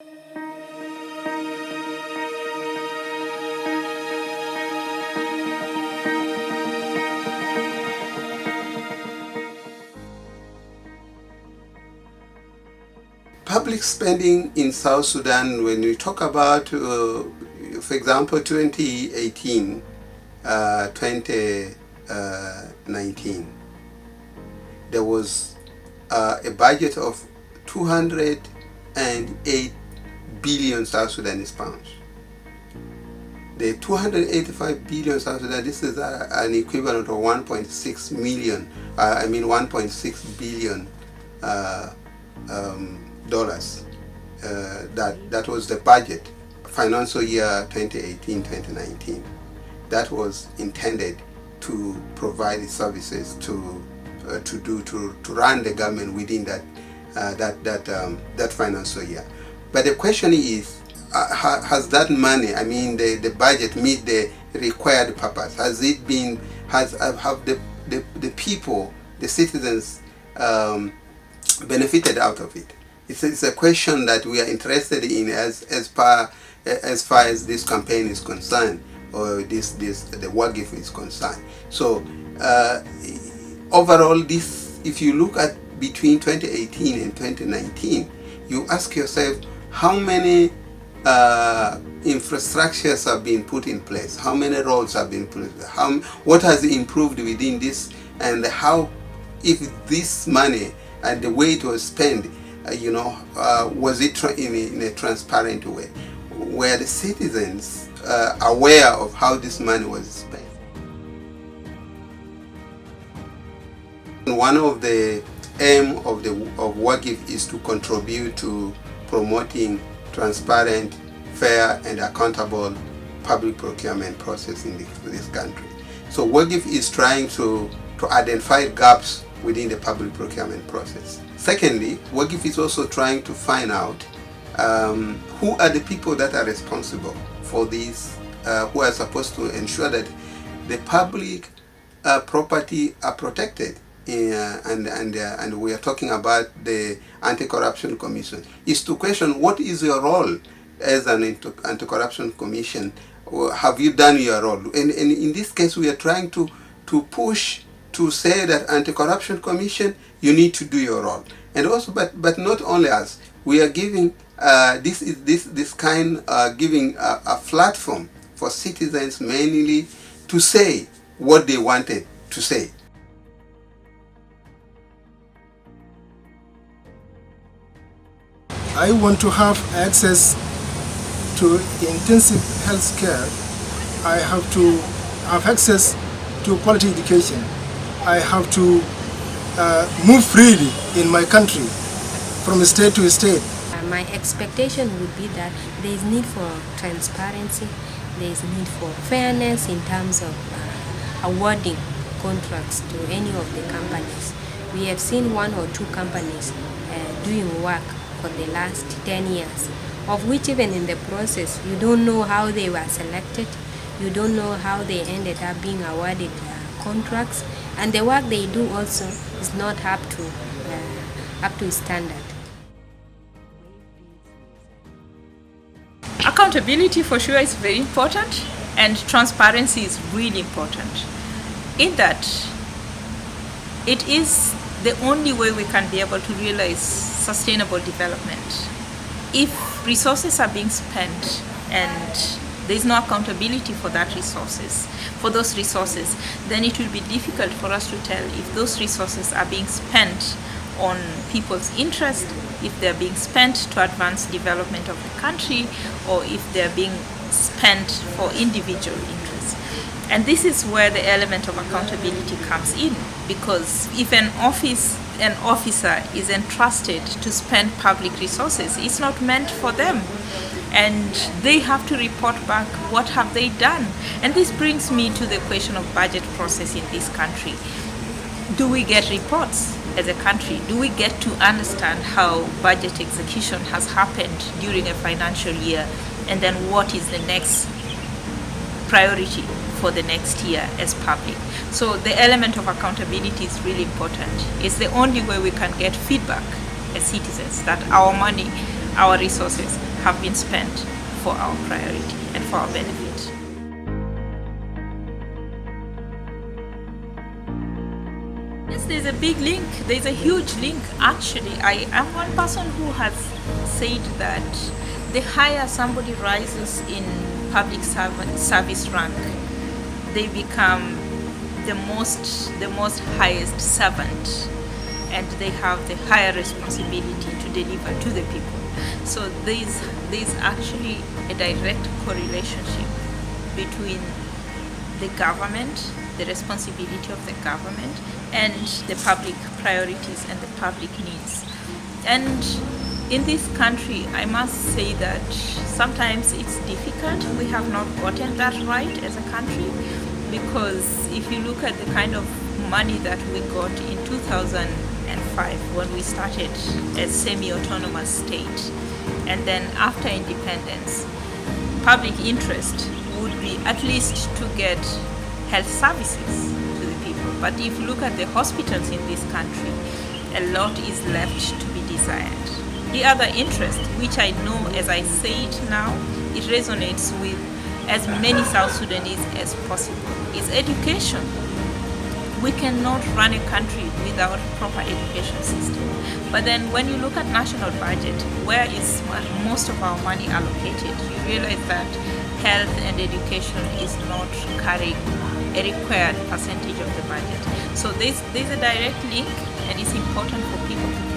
Public spending in South Sudan, when we talk about, for example, 2018, 2019, there was a budget of 208 billion South Sudanese pounds. The 285 billion South Sudan, this is an equivalent of 1.6 million, 1.6 billion dollars. That was the budget, financial year 2018-2019. That was intended to provide the services to run the government within that financial year. But the question is, has that money, the budget, meet the required purpose? Has it been, have the people, the citizens, benefited out of it? It's a question that we are interested in as far as this campaign is concerned, or the WAGIF is concerned. So overall, if you look at between 2018 and 2019, you ask yourself, how many infrastructures have been put in place? How many roads have been put in place? What has improved within this? And how, if this money and the way it was spent, was it in a transparent way? Were the citizens aware of how this money was spent? One of the aim of WAGIF is to contribute to promoting transparent, fair, and accountable public procurement process in this country. So WAGIF is trying to identify gaps within the public procurement process. Secondly, WAGIF is also trying to find out who are the people that are responsible for these, who are supposed to ensure that the public property are protected. And we are talking about the Anti-Corruption Commission. Is to question, what is your role as an Anti-Corruption Commission? Or have you done your role? And in this case, we are trying to push to say that Anti-Corruption Commission, you need to do your role. And also, but not only us, we are giving giving a platform for citizens mainly to say what they wanted to say. I want to have access to intensive health care. I have to have access to quality education. I have to move freely in my country from state to state. My expectation would be that there is need for transparency, there is need for fairness in terms of awarding contracts to any of the companies. We have seen one or two companies doing work for the last 10 years, of which even in the process, you don't know how they were selected, you don't know how they ended up being awarded contracts, and the work they do also is not up to standard. Accountability for sure is very important, and transparency is really important, in that it is the only way we can be able to realize sustainable development. If resources are being spent and there is no accountability for those resources, then it will be difficult for us to tell if those resources are being spent on people's interest, if they're being spent to advance development of the country, or if they're being spent for individual interests. And this is where the element of accountability comes in, because if an officer is entrusted to spend public resources, it's not meant for them, and they have to report back what have they done. And this brings me to the question of budget process in this country. Do we get reports as a country? Do we get to understand how budget execution has happened during a financial year, and then what is the next priority for the next year as public? So the element of accountability is really important. It's the only way we can get feedback as citizens that our money, our resources have been spent for our priority and for our benefit. Yes, there's a big link. There's a huge link. Actually, I am one person who has said that the higher somebody rises in public service rank, they become the most highest servant, and they have the higher responsibility to deliver to the people. So there's actually a direct correlation between the government, the responsibility of the government, and the public priorities and the public needs. And in this country, I must say that sometimes it's difficult. We have not gotten that right as a country, because if you look at the kind of money that we got in 2005 when we started as semi-autonomous state, and then after independence, public interest would be at least to get health services to the people. But if you look at the hospitals in this country, a lot is left to be desired. The other interest, which I know, as I say it now, it resonates with as many South Sudanese as possible, is education. We cannot run a country without a proper education system. But then when you look at national budget, where is most of our money allocated, you realize that health and education is not carrying a required percentage of the budget. So there's a direct link, and it's important for people to